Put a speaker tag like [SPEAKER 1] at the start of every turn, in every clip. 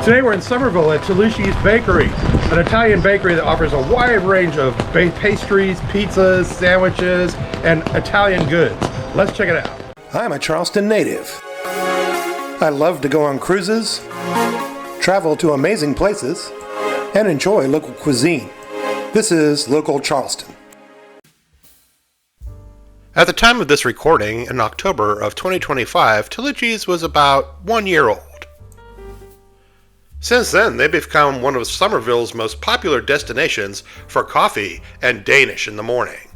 [SPEAKER 1] Today we're in Somerville at Talucci's Bakery, an Italian bakery that offers a wide range of pastries, pizzas, sandwiches, and Italian goods. Let's check it out. I'm a Charleston native. I love to go on cruises, travel to amazing places, and enjoy local cuisine. This is local Charleston. At the time of this recording, in October of 2025, Talucci's was about 1 year old. Since then, they've become one of Somerville's most popular destinations for coffee and Danish in the morning.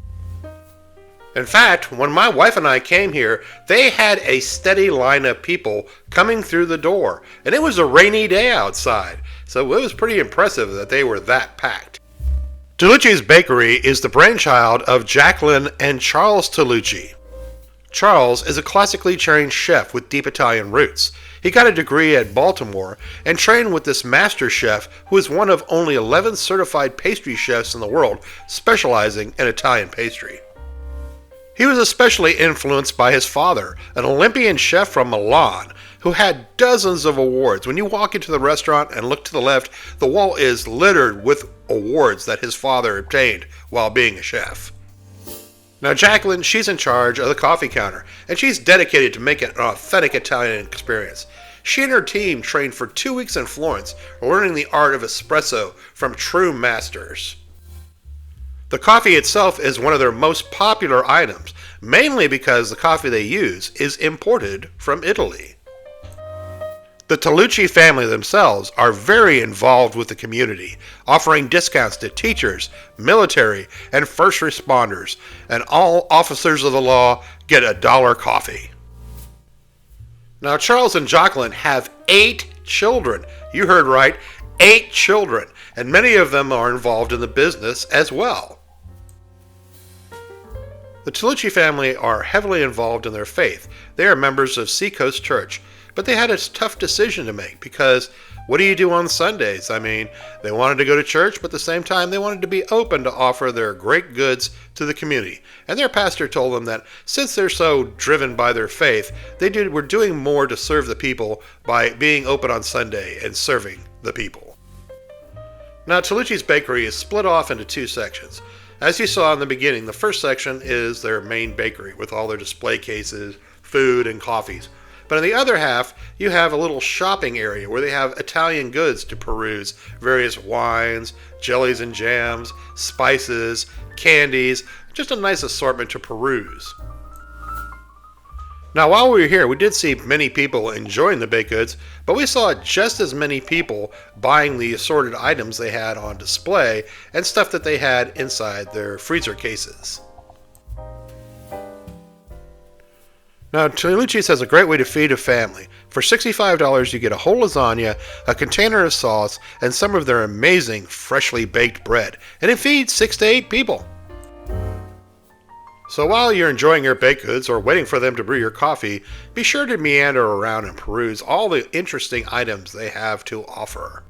[SPEAKER 1] In fact, when my wife and I came here, they had a steady line of people coming through the door, and it was a rainy day outside, so it was pretty impressive that they were that packed. Talucci's Bakery is the brainchild of Jacqueline and Charles Talucci. Charles is a classically trained chef with deep Italian roots. He got a degree at Baltimore and trained with this master chef who is one of only 11 certified pastry chefs in the world specializing in Italian pastry. He was especially influenced by his father, an Olympian chef from Milan, who had dozens of awards. When you walk into the restaurant and look to the left, the wall is littered with awards that his father obtained while being a chef. Now Jacqueline, she's in charge of the coffee counter, and she's dedicated to making an authentic Italian experience. She and her team trained for 2 weeks in Florence, learning the art of espresso from true masters. The coffee itself is one of their most popular items, mainly because the coffee they use is imported from Italy. The Talucci family themselves are very involved with the community, offering discounts to teachers, military, and first responders, and all officers of the law get $1 coffee. Now, Charles and Jacqueline have 8 children. You heard right, 8 children, and many of them are involved in the business as well. The Talucci family are heavily involved in their faith. They are members of Seacoast Church. But they had a tough decision to make because what do you do on Sundays? I mean, they wanted to go to church, but at the same time, they wanted to be open to offer their great goods to the community. And their pastor told them that since they're so driven by their faith, were doing more to serve the people by being open on Sunday and serving the people. Now, Talucci's Bakery is split off into 2 sections. As you saw in the beginning, the first section is their main bakery with all their display cases, food, and coffees. But in the other half, you have a little shopping area where they have Italian goods to peruse, various wines, jellies and jams, spices, candies, just a nice assortment to peruse. Now, while we were here, we did see many people enjoying the baked goods, but we saw just as many people buying the assorted items they had on display and stuff that they had inside their freezer cases. Now, Talucci's has a great way to feed a family. For $65, you get a whole lasagna, a container of sauce, and some of their amazing freshly baked bread. And it feeds 6 to 8 people. So while you're enjoying your baked goods or waiting for them to brew your coffee, be sure to meander around and peruse all the interesting items they have to offer.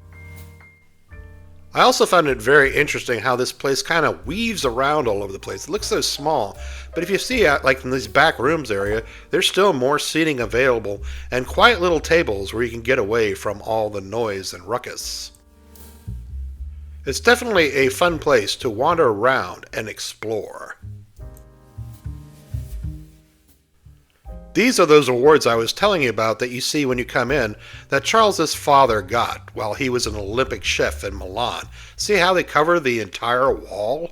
[SPEAKER 1] I also found it very interesting how this place kind of weaves around all over the place. It looks so small, but if you see out like in these back rooms area, there's still more seating available and quiet little tables where you can get away from all the noise and ruckus. It's definitely a fun place to wander around and explore. These are those awards I was telling you about that you see when you come in that Charles's father got while he was an Olympic chef in Milan. See how they cover the entire wall?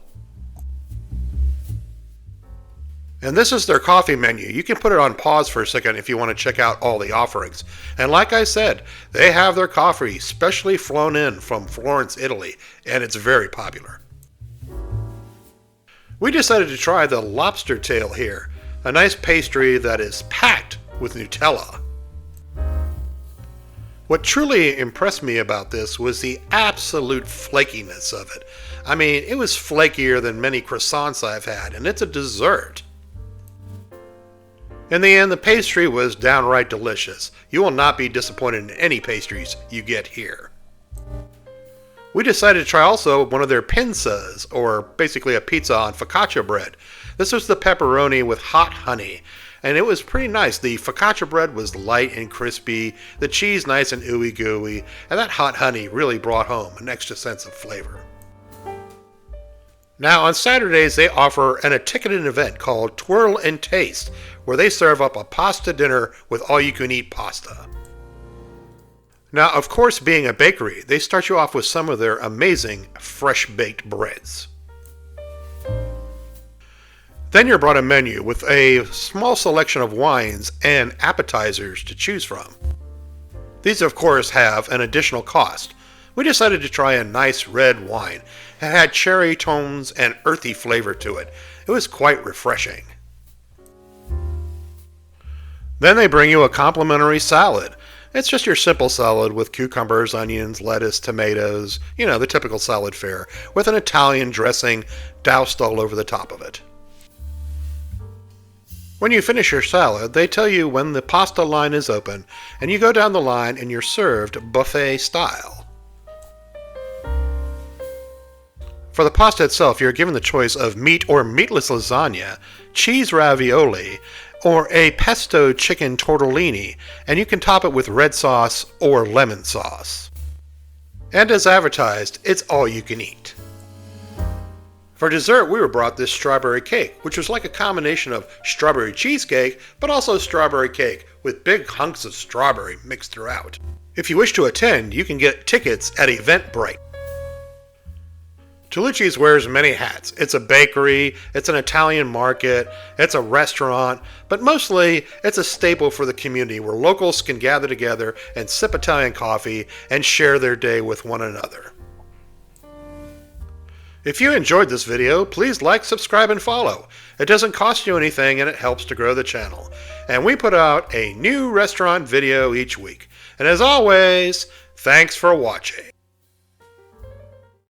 [SPEAKER 1] And this is their coffee menu. You can put it on pause for a second if you want to check out all the offerings. And like I said, they have their coffee specially flown in from Florence, Italy, and it's very popular. We decided to try the lobster tail here. A nice pastry that is packed with Nutella. What truly impressed me about this was the absolute flakiness of it. I mean, it was flakier than many croissants I've had, and it's a dessert. In the end, the pastry was downright delicious. You will not be disappointed in any pastries you get here. We decided to try also one of their pinzas, or basically a pizza on focaccia bread. This was the pepperoni with hot honey, and it was pretty nice. The focaccia bread was light and crispy, the cheese nice and ooey gooey, and that hot honey really brought home an extra sense of flavor. Now on Saturdays they offer an ticketed event called Twirl and Taste, where they serve up a pasta dinner with all-you-can-eat pasta. Now, of course, being a bakery, they start you off with some of their amazing fresh-baked breads. Then you're brought a menu with a small selection of wines and appetizers to choose from. These, of course, have an additional cost. We decided to try a nice red wine. It had cherry tones and earthy flavor to it. It was quite refreshing. Then they bring you a complimentary salad. It's just your simple salad with cucumbers, onions, lettuce, tomatoes, the typical salad fare, with an Italian dressing doused all over the top of it. When you finish your salad, they tell you when the pasta line is open, and you go down the line and you're served buffet style. For the pasta itself, you're given the choice of meat or meatless lasagna, cheese ravioli, or a pesto chicken tortellini, and you can top it with red sauce or lemon sauce. And as advertised, it's all you can eat. For dessert, we were brought this strawberry cake, which was like a combination of strawberry cheesecake, but also strawberry cake with big hunks of strawberry mixed throughout. If you wish to attend, you can get tickets at Eventbrite. Talucci's wears many hats. It's a bakery, it's an Italian market, it's a restaurant, but mostly it's a staple for the community where locals can gather together and sip Italian coffee and share their day with one another. If you enjoyed this video, please like, subscribe, and follow. It doesn't cost you anything and it helps to grow the channel. And we put out a new restaurant video each week. And as always, thanks for watching.